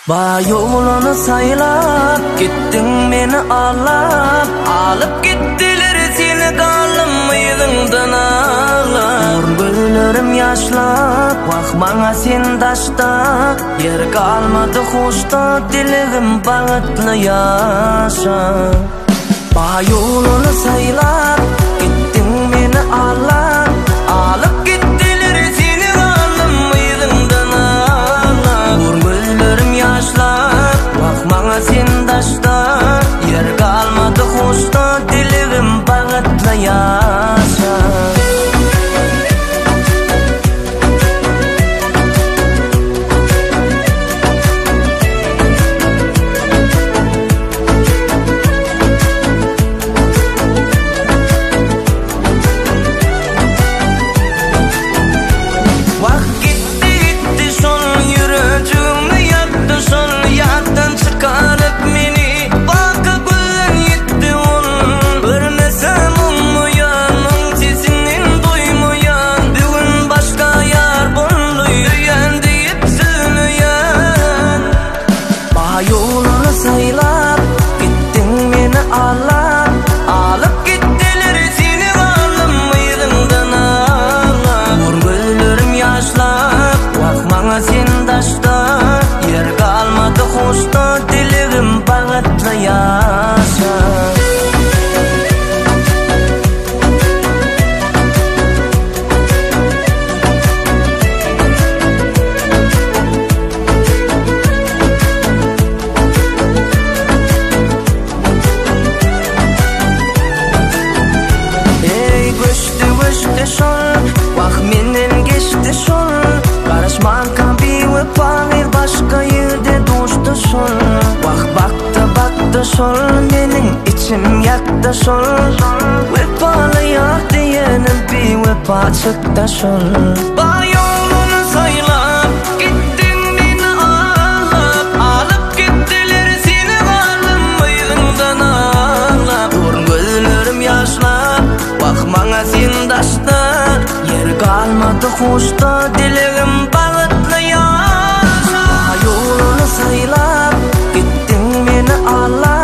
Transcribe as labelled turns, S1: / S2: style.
S1: Ba yolunu saylap gittin beni ağlap alıp gittiler seni kalmaydın ağlap Güllerim yaşlap bakmana sen taşta yer kalmadı hoşta dileğim bağıtlı yaşa Ba yolunu saylap gittin beni ağlap alıp gittiler seni kalmaydın ağlap Güllerim yaşlap bakmana sen taşta yer kalmadı hoşta dileğim bağıtlı yaşa saylap gittin beni ağlap alıp gittiler seni kalmaydın ağlap Güllerim yaşlap bakmana sen taşta yer kalmadı hoşta dileğim bağıtlı yaşa Vah menden geçti şol Karışman bir vefalı başka yerde dostu şol Vah baktı şol benim içim yaktı şol Vefalı yak diyenim bir vefa çıktı şol Ba yolunu saylap gittin beni ağlap alıp gittiler seni kalmaydın ağlap Güllerim yaşlap bakmana sen taşta yer kalmadı hoşta dileğim bağıtlı yaşa Yolunu saylap gittin beni ağlap